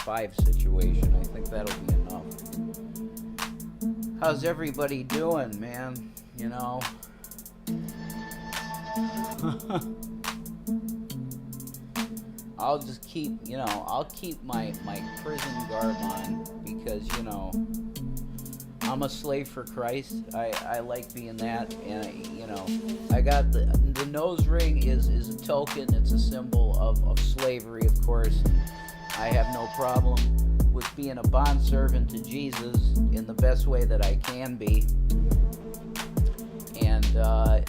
5 situation. I think that'll be enough. How's everybody doing, man? You know? I'll just keep, I'll keep my prison garb on because, I'm a slave for Christ. I like being that, and I got the nose ring is a token. It's a symbol of slavery, of course. I have no problem with being a bondservant to Jesus in the best way that I can be, and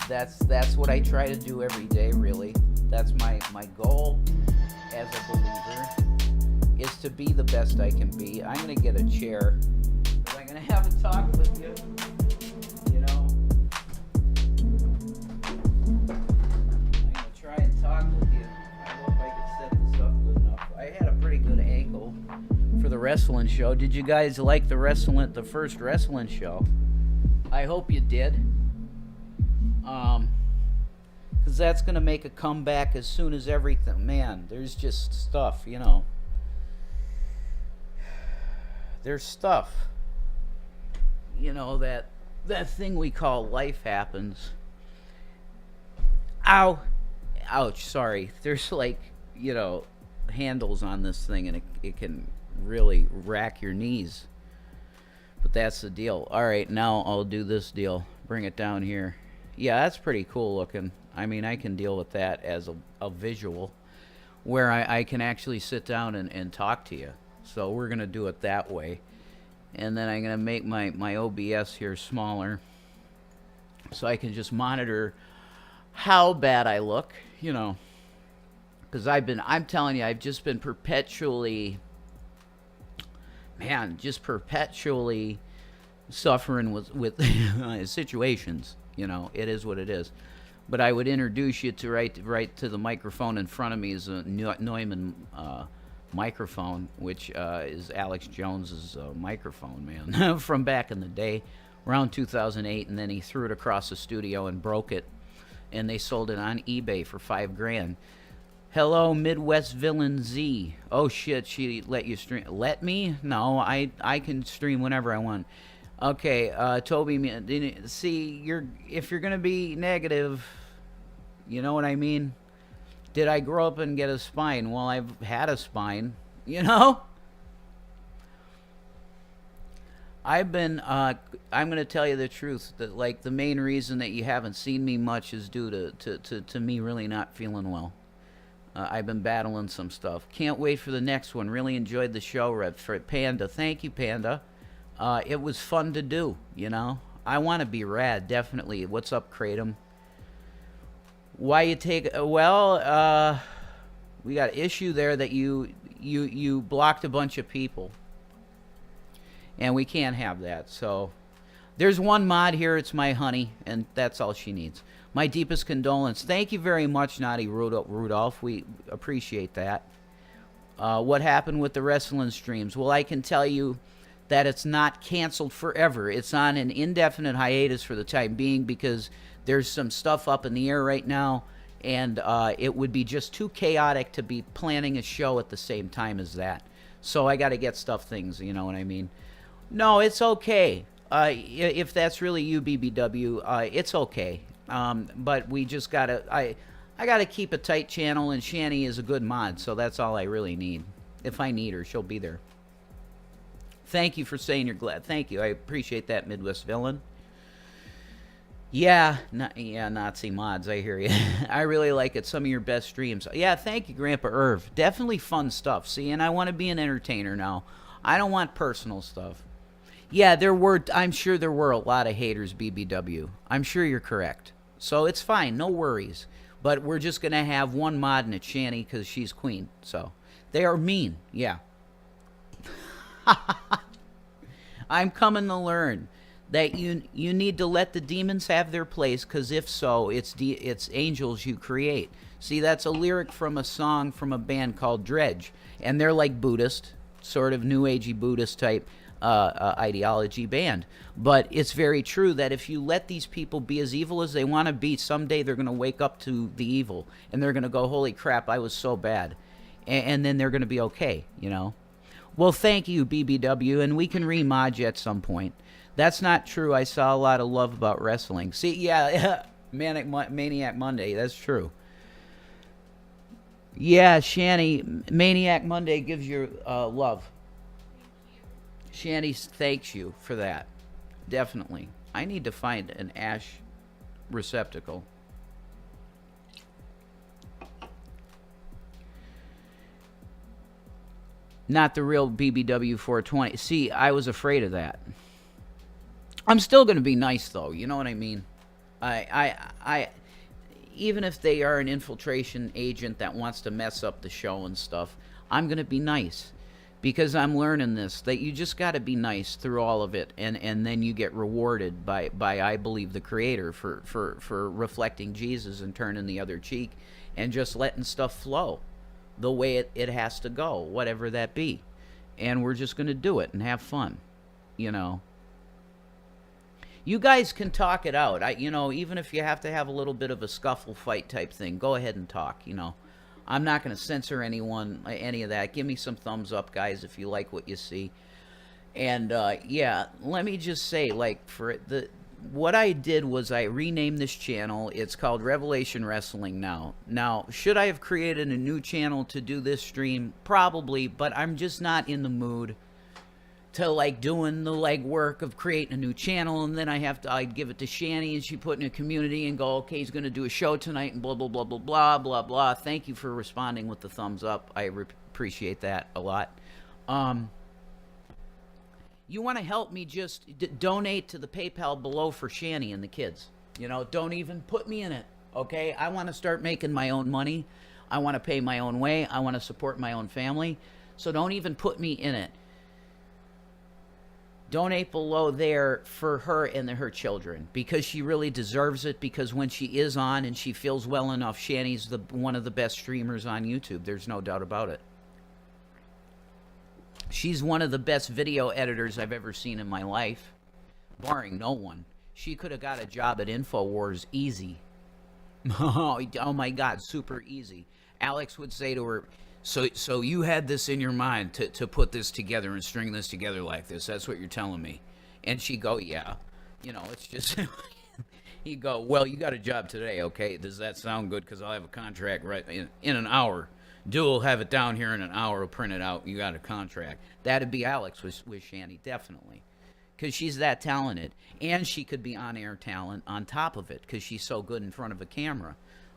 that's what I try to do every day. Really, that's my goal as a believer, is to be the best I can be. I'm gonna get a chair. I'm gonna have a talk with you. I'm gonna try and talk with you. I hope I can set this up good enough. I had a pretty good angle for the wrestling show. Did you guys like the first wrestling show? I hope you did. Because that's gonna make a comeback as soon as everything. Man, there's just stuff, There's stuff. That thing we call life happens. Ow. Ouch, sorry. There's handles on this thing, and it can really rack your knees. But that's the deal. Alright, now I'll do this deal. Bring it down here. Yeah, that's pretty cool looking. I mean, I can deal with that as a visual, where I can actually sit down and talk to you. So we're going to do it that way. And then I'm going to make my OBS here smaller so I can just monitor how bad I look, because I'm telling you, I've just been perpetually suffering with situations. It is what it is. But I would introduce you to right to the microphone in front of me is a Neumann microphone, which is Alex Jones's microphone, man, from back in the day, around 2008, and then he threw it across the studio and broke it, and they sold it on eBay for $5,000. Hello, Midwest Villain Z. Oh shit, she let you stream? Let me? No, I can stream whenever I want. Okay, Toby, see, if you're gonna be negative, you know what I mean? Did I grow up and get a spine? Well, I've had a spine, I've been, I'm going to tell you the truth, that the main reason that you haven't seen me much is due to me really not feeling well. I've been battling some stuff. Can't wait for the next one. Really enjoyed the show, Red for Panda. Thank you, Panda. It was fun to do, I want to be rad, definitely. What's up, Kratom? Why you take... Well, we got issue there that you blocked a bunch of people. And we can't have that, so... There's one mod here, it's my honey, and that's all she needs. My deepest condolence. Thank you very much, Naughty Rudolph. We appreciate that. What happened with the wrestling streams? Well, I can tell you that it's not canceled forever. It's on an indefinite hiatus for the time being because there's some stuff up in the air right now, and it would be just too chaotic to be planning a show at the same time as that. So I got to get things, you know what I mean? No, it's okay. If that's really you, BBW, it's okay. But we just got to... I got to keep a tight channel, and Shani is a good mod, so that's all I really need. If I need her, she'll be there. Thank you for saying you're glad. Thank you. I appreciate that, Midwest Villain. Yeah, Nazi mods, I hear you. I really like it. Some of your best streams. Yeah, thank you, Grandpa Irv. Definitely fun stuff. See, and I want to be an entertainer now. I don't want personal stuff. Yeah, I'm sure there were a lot of haters, BBW. I'm sure you're correct. So it's fine, no worries. But we're just going to have one mod and it's Shani because she's queen. So they are mean, yeah. I'm coming to learn that you need to let the demons have their place, because if so, it's angels you create. See, that's a lyric from a song from a band called Dredge, and they're like Buddhist, sort of New Agey Buddhist type ideology band. But it's very true that if you let these people be as evil as they want to be, someday they're going to wake up to the evil, and they're going to go, holy crap, I was so bad. And then they're going to be okay, Well, thank you, BBW, and we can remod you at some point. That's not true. I saw a lot of love about wrestling. See, yeah, Maniac Monday. That's true. Yeah, Shanny, Maniac Monday gives you love. Shanny thanks you for that. Definitely. I need to find an ash receptacle. Not the real BBW 420. See, I was afraid of that. I'm still going to be nice, though. You know what I mean? I, even if they are an infiltration agent that wants to mess up the show and stuff, I'm going to be nice. Because I'm learning this, that you just got to be nice through all of it, and then you get rewarded by I believe, the Creator for reflecting Jesus and turning the other cheek and just letting stuff flow the way it has to go, whatever that be. And we're just going to do it and have fun, you know. You guys can talk it out. Even if you have to have a little bit of a scuffle fight type thing, go ahead and talk, you know. I'm not going to censor anyone, any of that. Give me some thumbs up, guys, if you like what you see. And, yeah, let me just say, like, what I did was I renamed this channel. It's called Revelation Wrestling now. Now, should I have created a new channel to do this stream? Probably, but I'm just not in the mood to, like, doing the legwork of creating a new channel, and then I'd give it to Shani, and she put in a community and go, okay, he's going to do a show tonight, and blah, blah, blah, blah, blah, blah, blah. Thank you for responding with the thumbs up. I appreciate that a lot. You want to help me, just donate to the PayPal below for Shani and the kids. You know, don't even put me in it, okay? I want to start making my own money. I want to pay my own way. I want to support my own family. So don't even put me in it. Donate below there for her and her children, because she really deserves it, because when she is on and she feels well enough, Shani's one of the best streamers on YouTube. There's no doubt about it. She's one of the best video editors I've ever seen in my life, barring no one. She could have got a job at InfoWars easy. Oh my God, super easy. Alex would say to her, So you had this in your mind to put this together and string this together like this. That's what you're telling me. And she'd go, yeah. You know, it's just... He'd go, well, you got a job today, okay? Does that sound good? Because I'll have a contract right in an hour. Dual have it down here in an hour. We'll print it out. You got a contract. That'd be Alex with Shani, definitely. Because she's that talented. And she could be on-air talent on top of it, because she's so good in front of a camera.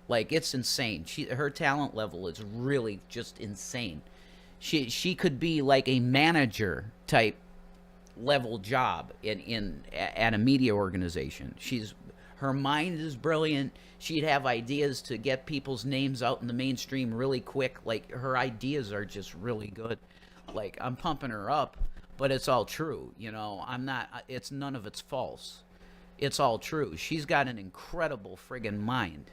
Like, it's insane. Her talent level is really just insane. She could be like a manager type level job at a media organization. Her mind is brilliant. She'd have ideas to get people's names out in the mainstream really quick. Like, her ideas are just really good. Like, I'm pumping her up, but it's all true. You know, none of it's false. It's all true. She's got an incredible friggin' mind.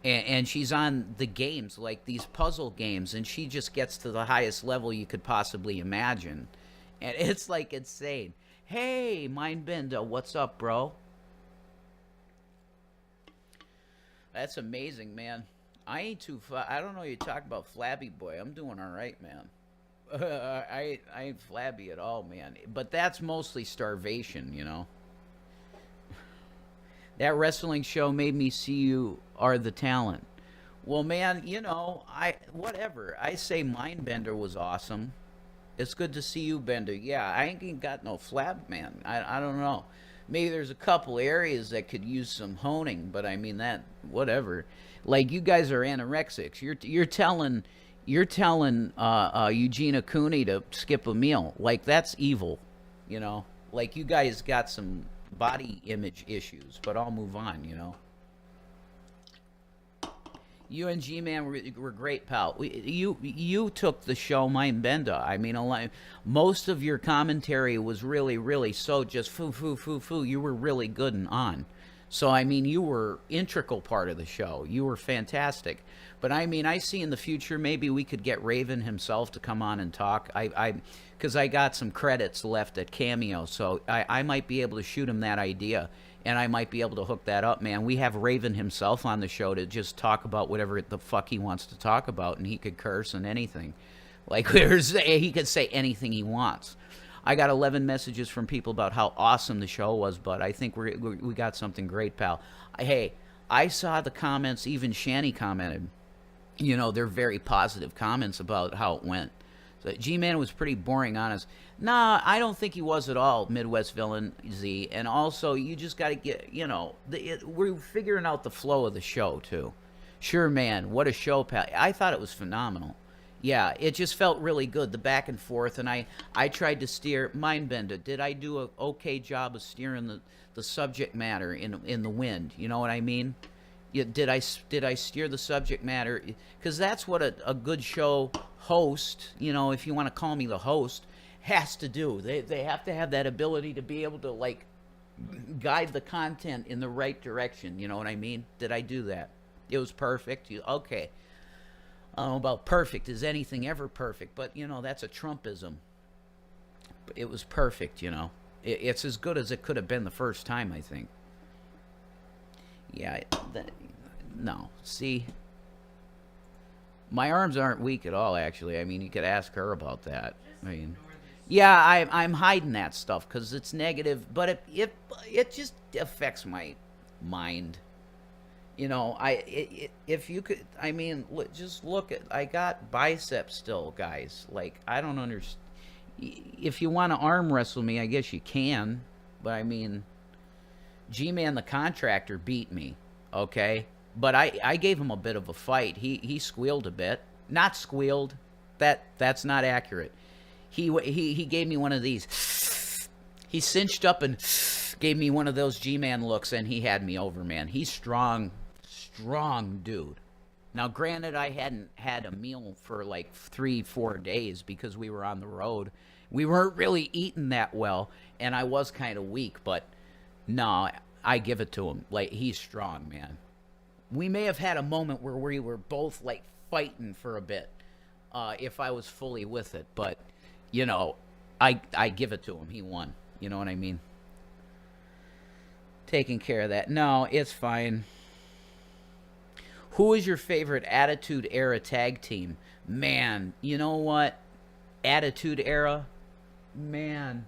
And she's on the games, like these puzzle games, and she just gets to the highest level you could possibly imagine. And it's like insane. Hey, Mindbender, what's up, bro? That's amazing, man. I don't know, you talk about flabby boy. I'm doing all right, man. I ain't flabby at all, man. But that's mostly starvation, you know. That wrestling show made me see you are the talent. Well, man, you know, whatever. I say Mindbender was awesome. It's good to see you, Bender. Yeah, I ain't got no flab, man. I don't know. Maybe there's a couple areas that could use some honing, but I mean that whatever. Like, you guys are anorexics. You're telling Eugenia Cooney to skip a meal. Like, that's evil, you know. Like, you guys got some body image issues, but I'll move on, you know. You and G-Man were great, pal. You took the show, Mindbender. I mean, most of your commentary was really, really so just foo. You were really good and on. So, I mean, you were integral part of the show. You were fantastic. But, I mean, I see in the future maybe we could get Raven himself to come on and talk. Because I got some credits left at Cameo, so I might be able to shoot him that idea. And I might be able to hook that up, man. We have Raven himself on the show to just talk about whatever the fuck he wants to talk about, and he could curse and anything. Like, he could say anything he wants. I got 11 messages from people about how awesome the show was, but I think we got something great, pal. Hey, I saw the comments. Even Shanny commented. You know, they're very positive comments about how it went. So G-Man was pretty boring on us. Nah, I don't think he was at all, Midwest Villain Z. And also, you just got to get, you know, we're figuring out the flow of the show, too. Sure, man, what a show, pal. I thought it was phenomenal. Yeah, it just felt really good, the back and forth. And I tried to steer, Mindbender, did I do a okay job of steering the subject matter in the wind? You know what I mean? Did I steer the subject matter? Because that's what a good show host, you know, if you want to call me the host, has to do. They have to have that ability to be able to, like, guide the content in the right direction. You know what I mean? Did I do that? It was perfect. Okay. I don't know about perfect. Is anything ever perfect? But, you know, that's a Trumpism. It was perfect, you know. It's as good as it could have been the first time, I think. Yeah, no. See, my arms aren't weak at all, actually. I mean, you could ask her about that. I mean, yeah, I'm hiding that stuff because it's negative, but it just affects my mind. You know, if you could, I mean, just look at, I got biceps still, guys. Like, I don't understand. If you want to arm wrestle me, I guess you can, but I mean, G-Man the Contractor beat me, okay? But I gave him a bit of a fight. He squealed a bit. Not squealed. That's not accurate. He gave me one of these. He cinched up and gave me one of those G-Man looks, and he had me over, man. He's strong dude. Now, granted, I hadn't had a meal for like 3-4 days because we were on the road. We weren't really eating that well, and I was kind of weak, but no, I give it to him. Like, he's strong, man. We may have had a moment where we were both, like, fighting for a bit, if I was fully with it. But, you know, I give it to him. He won. You know what I mean? Taking care of that. No, it's fine. Who is your favorite Attitude Era tag team? Man, you know what? Attitude Era? Man.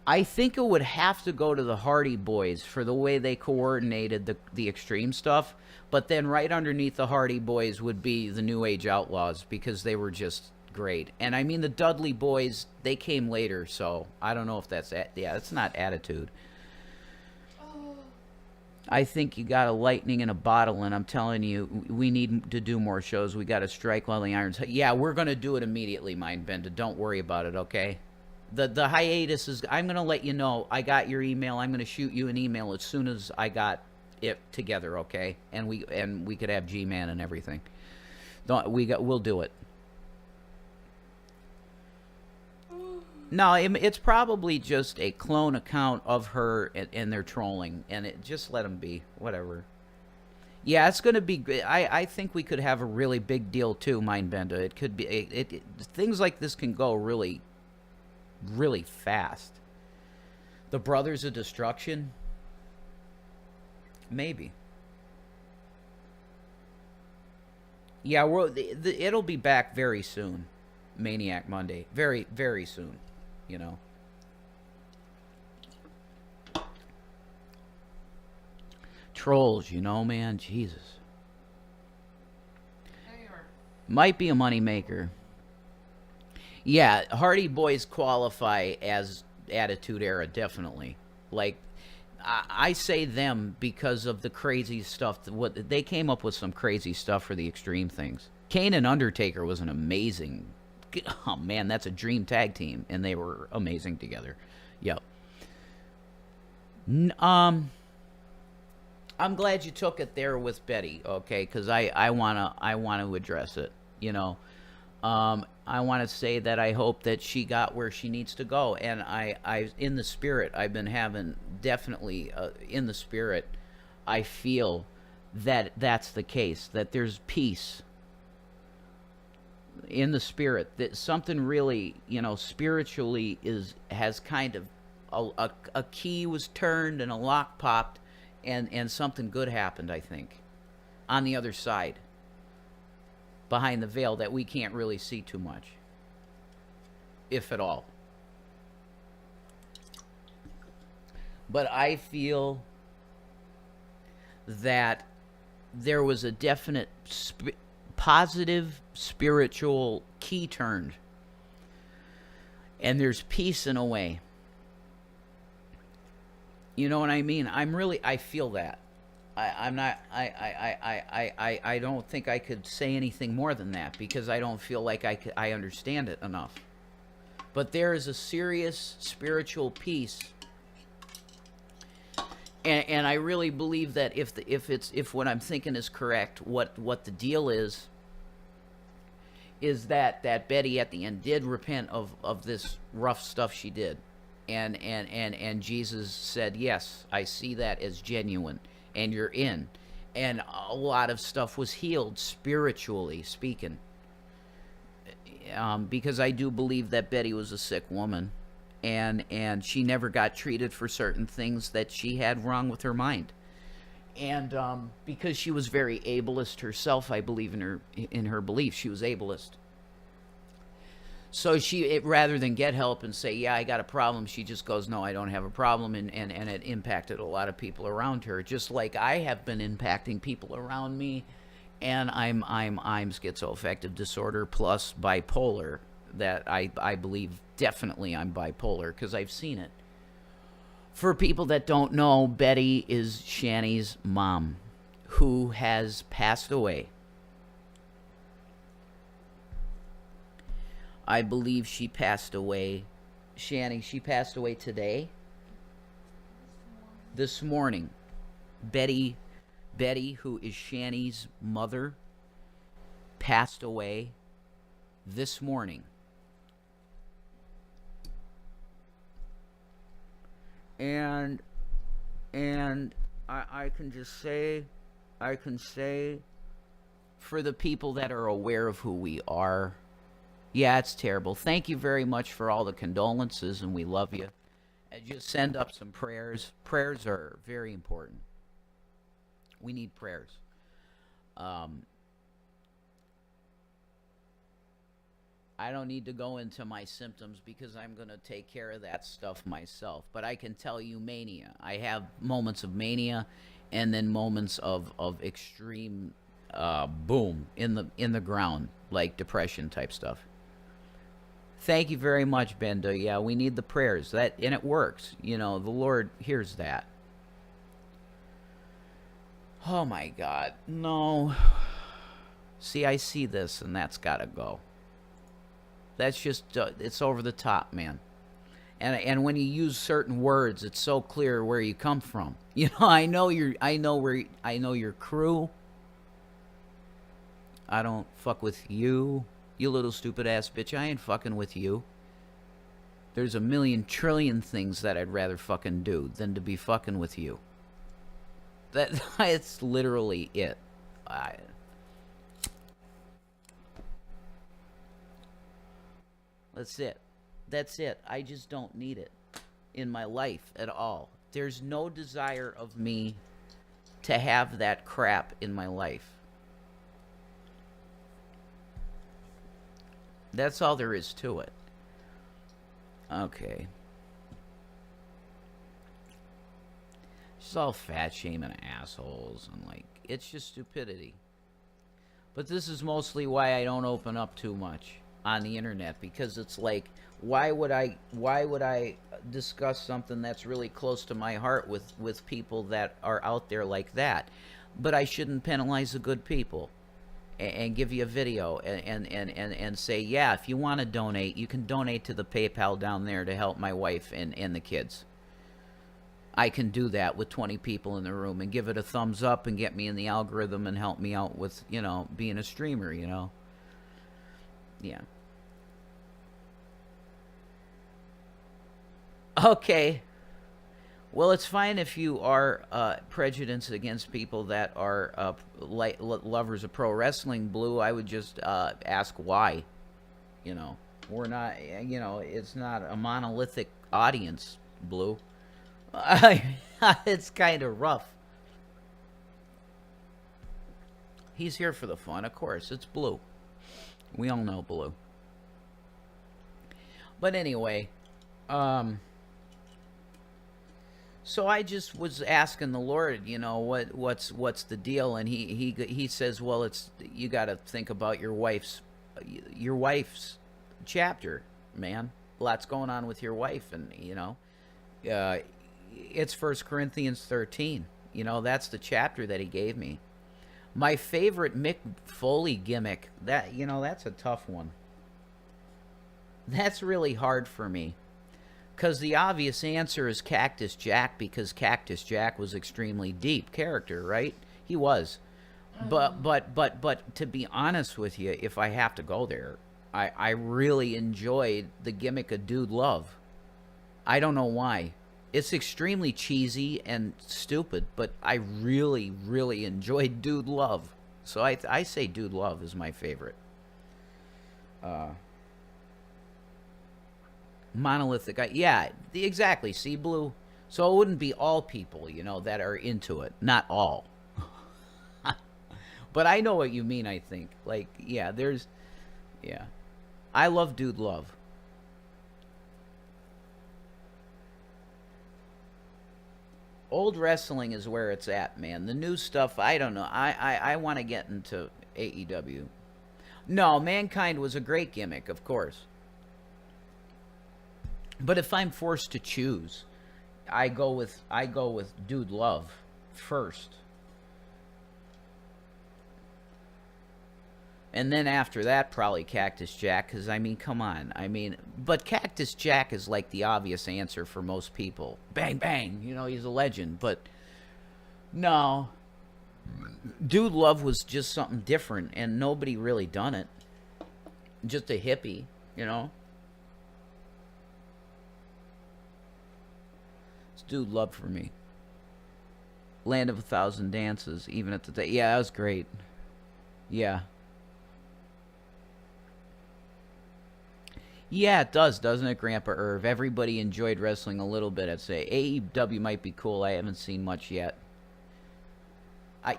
I think it would have to go to the Hardy Boys for the way they coordinated the extreme stuff. But then right underneath the Hardy Boys would be the New Age Outlaws because they were just great. And I mean, the Dudley Boys, they came later, so I don't know if that's... Yeah, it's not Attitude. I think you got a lightning in a bottle, and I'm telling you, we need to do more shows. We got to strike while the iron's... Yeah, we're going to do it immediately, Mindbender. Don't worry about it, okay? The hiatus is... I'm going to let you know. I got your email. I'm going to shoot you an email as soon as I got it together, okay? And we could have G-Man and everything. We'll do it. No, it's probably just a clone account of her, and they're trolling, and just let them be, whatever. Yeah, it's going to be great. I think we could have a really big deal too, Mindbender. It could be things like this can go really, really fast. The Brothers of Destruction, maybe. Yeah, it'll be back very soon. Maniac Monday, very, very soon. You know. Trolls, you know, man. Jesus. Might be a moneymaker. Yeah, Hardy Boys qualify as Attitude Era, definitely. Like, I say them because of the crazy stuff. What they came up with some crazy stuff for the extreme things. Kane and Undertaker was an amazing... Oh, man, that's a dream tag team, and they were amazing together. Yep. I'm glad you took it there with Betty, okay? Because I want to address it, you know. I want to say that I hope that she got where she needs to go, and I in the spirit, I've been having definitely in the spirit, I feel that that's the case, that there's peace in the spirit, that something really, you know, spiritually has kind of a key was turned and a lock popped, and something good happened, I think. on the other side, behind the veil that we can't really see too much, if at all. But I feel that there was a definite positive spiritual key turned, and there's peace in a way. You know what I mean? I feel that. I'm not, I don't think I could say anything more than that, because I don't feel like I understand it enough. But there is a serious spiritual peace. And I really believe that if what I'm thinking is correct, what the deal is that Betty at the end did repent of this rough stuff she did. And Jesus said, yes, I see that as genuine, and you're in. And a lot of stuff was healed, spiritually speaking. Because I do believe that Betty was a sick woman, and she never got treated for certain things that she had wrong with her mind. And because she was very ableist herself, I believe in her belief, she was ableist. So rather than get help and say, yeah, I got a problem, she just goes, no, I don't have a problem, and it impacted a lot of people around her, just like I have been impacting people around me, and I'm schizoaffective disorder plus bipolar, that I believe definitely I'm bipolar, because I've seen it. For people that don't know, Betty is Shanny's mom, who has passed away. I believe she passed away. Shanny, she passed away today? This morning. Betty, who is Shanny's mother, passed away this morning. And I can just say, for the people that are aware of who we are, yeah, it's terrible. Thank you very much for all the condolences, and we love you. And just send up some prayers. Prayers are very important. We need prayers. I don't need to go into my symptoms, because I'm going to take care of that stuff myself. But I can tell you mania. I have moments of mania, and then moments of extreme boom in the ground, like depression type stuff. Thank you very much, Benda. Yeah, we need the prayers. And it works. You know, the Lord hears that. Oh my God. No. See, I see this, and that's got to go. That's just, it's over the top, man. And when you use certain words, it's so clear where you come from. You know, I know your crew. I don't fuck with you, you little stupid ass bitch. I ain't fucking with you. There's a million trillion things that I'd rather fucking do than to be fucking with you. It's literally it. That's it. That's it. I just don't need it in my life at all. There's no desire of me to have that crap in my life. That's all there is to it. Okay. She's all fat shaming assholes, and like, it's just stupidity. But this is mostly why I don't open up too much on the internet, because it's like, why would I discuss something that's really close to my heart with people that are out there like that? But I shouldn't penalize the good people and give you a video and say, yeah, if you want to donate, you can donate to the PayPal down there to help my wife and the kids. I can do that with 20 people in the room and give it a thumbs up and get me in the algorithm and help me out with, you know, being a streamer, you know. Yeah. Okay. Well, it's fine if you are prejudiced against people that are lovers of pro wrestling, Blue. I would just ask why. You know, we're not, you know, it's not a monolithic audience, Blue. It's kind of rough. He's here for the fun, of course. It's Blue. We all know Blue. But anyway, so I just was asking the Lord, you know, what's the deal, and he says, well, it's you got to think about your wife's chapter, man. Lots going on with your wife, and uh, it's First Corinthians 13. You know, that's the chapter that he gave me. My favorite Mick Foley gimmick, that's a tough one. That's really hard for me. Because the obvious answer is Cactus Jack, because Cactus Jack was extremely deep character, right? He was. But to be honest with you, if I have to go there, I really enjoyed the gimmick of Dude Love. I don't know why. It's extremely cheesy and stupid, but I really, really enjoyed Dude Love. So I say Dude Love is my favorite. Monolithic guy. Yeah, exactly. See, Blue? So it wouldn't be all people, that are into it. Not all. But I know what you mean, I think. Like, yeah, yeah. I love Dude Love. Old wrestling is where it's at, man. The new stuff, I don't know. I want to get into AEW. No, Mankind was a great gimmick, of course. But if I'm forced to choose, I go with Dude Love first. And then after that, probably Cactus Jack, because, I mean, come on. I mean, but Cactus Jack is like the obvious answer for most people. Bang, bang, he's a legend. But, no. Dude Love was just something different, and nobody really done it. Just a hippie, It's Dude Love for me. Land of a Thousand Dances, even at the day. Yeah, that was great. Yeah. Yeah, it does, doesn't it, Grandpa Irv? Everybody enjoyed wrestling a little bit, I'd say. AEW might be cool. I haven't seen much yet.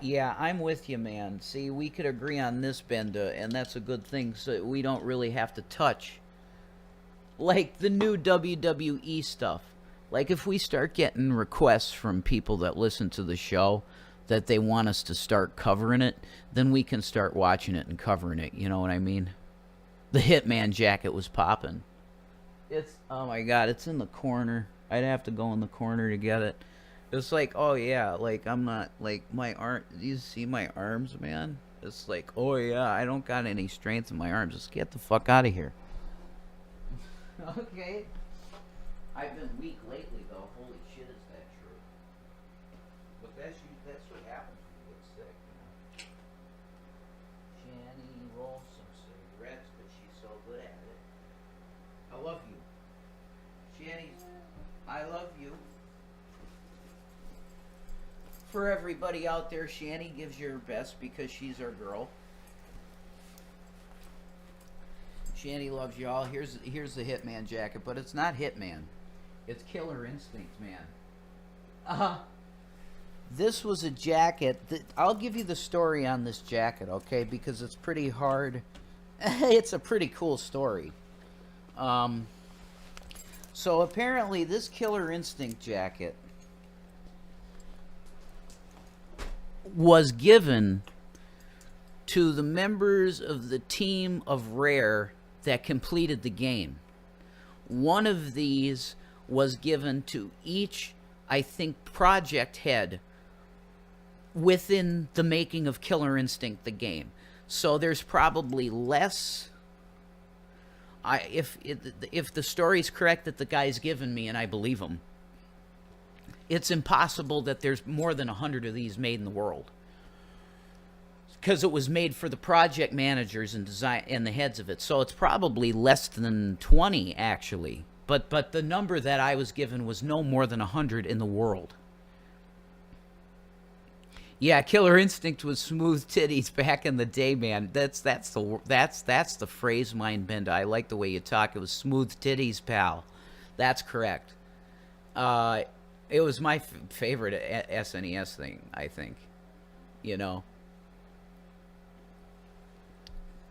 Yeah, I'm with you, man. See, we could agree on this, Benda, and that's a good thing, so we don't really have to touch, like, the new WWE stuff. Like, if we start getting requests from people that listen to the show that they want us to start covering it, then we can start watching it and covering it, you know what I mean? The Hitman jacket was popping. Oh my god, it's in the corner. I'd have to go in the corner to get it. It's like, oh yeah, like I'm not, like my arm, do you see my arms, man? It's like, oh yeah, I don't got any strength in my arms. Just get the fuck out of here. Okay. I've been weak lately though. Holy shit, is that true? But that's what happens when you get sick, Shanny rolls some cigarettes, but she's so good at it. I love you. Shanny, I love you. For everybody out there, Shanny gives you her best because she's our girl. Shanny loves y'all. Here's the Hitman jacket, but it's not Hitman. It's Killer Instinct, man. This was a jacket. I'll give you the story on this jacket, okay? Because it's pretty hard. It's a pretty cool story. So apparently this Killer Instinct jacket was given to the members of the team of Rare that completed the game. One of these was given to each, I think, project head within the making of Killer Instinct, the game. So there's probably less. If the story's correct that the guy's given me, and I believe him, it's impossible that there's more than 100 of these made in the world. Because it was made for the project managers and design and the heads of it. So it's probably less than 20, actually. But the number that I was given was no more than 100 in the world. Yeah, Killer Instinct was smooth titties back in the day, man. That's the phrase, Mind Bender. I like the way you talk. It was smooth titties, pal. That's correct. It was my favorite SNES thing, I think.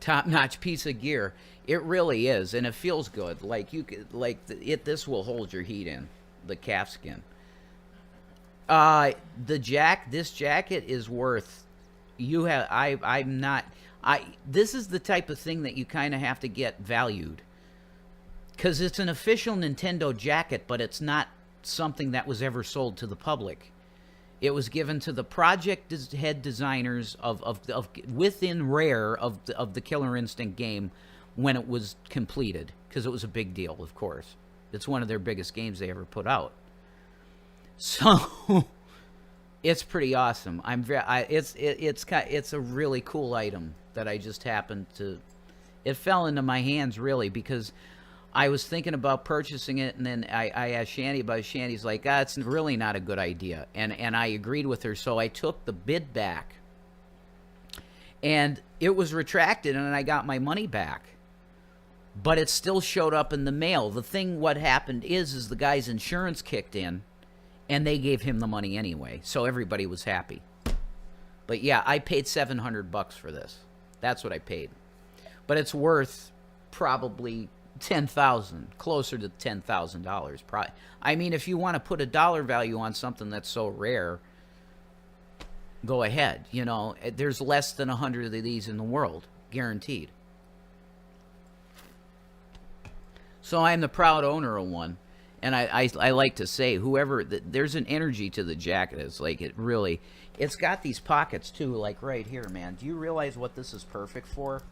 top-notch piece of gear. It really is, and it feels good. Like you could, like this will hold your heat in, the calfskin. This jacket is worth. You have. I'm not. This is the type of thing that you kind of have to get valued, because it's an official Nintendo jacket, but it's not something that was ever sold to the public. It was given to the project head designers of within Rare of the Killer Instinct game when it was completed, because it was a big deal, of course. It's one of their biggest games they ever put out. So it's pretty awesome. It's a really cool item that I just happened to. It fell into my hands really because I was thinking about purchasing it, and then I asked Shandy about it. Shandy's like, it's really not a good idea. And I agreed with her, so I took the bid back. And it was retracted, and I got my money back. But it still showed up in the mail. What happened is the guy's insurance kicked in, and they gave him the money anyway. So everybody was happy. But yeah, I paid $700 for this. That's what I paid. But it's worth probably $10,000, closer to $10,000. I mean, if you want to put a dollar value on something that's so rare, go ahead. You know, there's less than 100 of these in the world, guaranteed. So I'm the proud owner of one, and I like to say, there's an energy to the jacket. It's like it's got these pockets too, like right here, man. Do you realize what this is perfect for?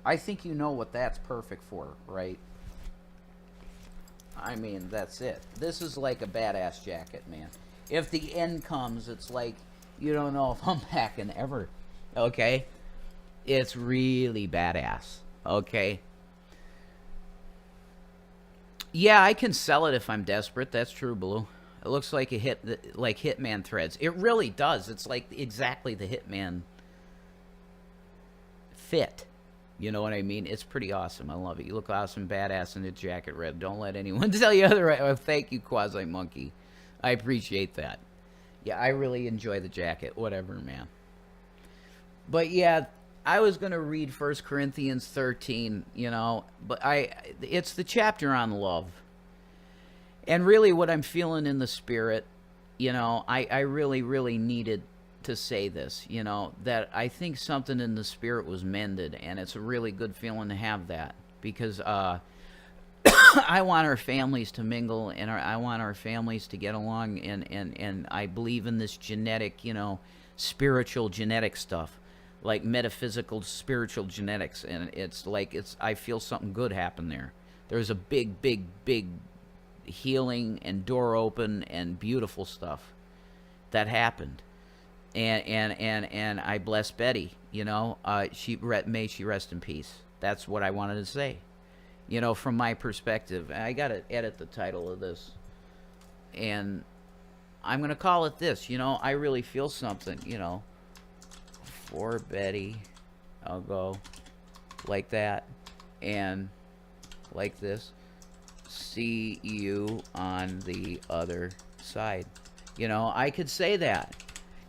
I think you know what that's perfect for, right? I mean, that's it. This is like a badass jacket, man. If the end comes, it's like, you don't know if I'm packing ever, okay? It's really badass, okay? Yeah, I can sell it if I'm desperate. That's true, Blue. It looks like like Hitman threads. It really does. It's like exactly the Hitman fit. You know what I mean? It's pretty awesome. I love it. You look awesome, badass in the jacket red. Don't let anyone tell you otherwise. Oh, thank you, Quasi Monkey. I appreciate that. Yeah, I really enjoy the jacket. Whatever, man. But yeah, I was going to read 1 Corinthians 13, you know, but it's the chapter on love. And really what I'm feeling in the spirit, you know, I really, really needed to say this, you know, that I think something in the spirit was mended, and it's a really good feeling to have that, because I want our families to mingle, and I want our families to get along, and I believe in this genetic, you know, spiritual genetic stuff, like metaphysical spiritual genetics, and it's like I feel something good happen there. There's a big healing and door open and beautiful stuff that happened. And I bless Betty, you know, may she rest in peace. That's what I wanted to say, you know, from my perspective. I got to edit the title of this, and I'm going to call it this, you know, I really feel something, you know, for Betty. I'll go like that, and like this. See you on the other side. You know, I could say that.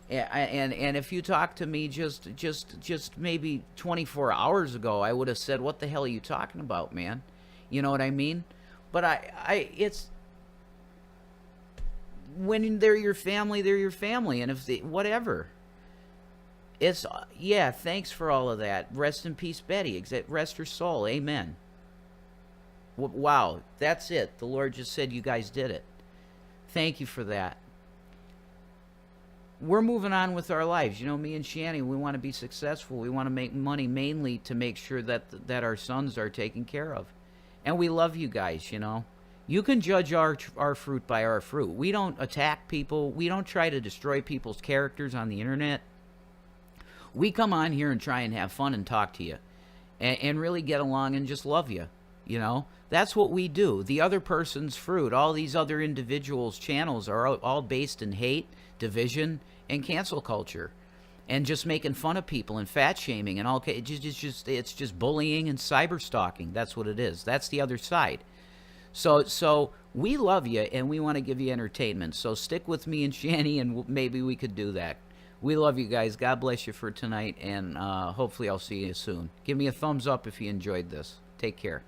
And if you talked to me just maybe 24 hours ago, I would have said, "What the hell are you talking about, man?" You know what I mean? But it's when they're your family, and if they whatever. It's yeah. Thanks for all of that. Rest in peace, Betty. Rest her soul. Amen. Wow, that's it. The Lord just said you guys did it. Thank you for that. We're moving on with our lives. You know, me and Shanny, we want to be successful. We want to make money mainly to make sure that our sons are taken care of. And we love you guys, you know. You can judge our fruit by our fruit. We don't attack people. We don't try to destroy people's characters on the internet. We come on here and try and have fun and talk to you. And really get along and just love you, you know. That's what we do. The other person's fruit, all these other individuals' channels are all based in hate, division, and cancel culture, and just making fun of people and fat shaming and all. It's just bullying and cyber stalking. That's what it is. That's the other side. So we love you and we want to give you entertainment. So stick with me and Shanny, and maybe we could do that. We love you guys. God bless you for tonight, and hopefully I'll see you soon. Give me a thumbs up if you enjoyed this. Take care.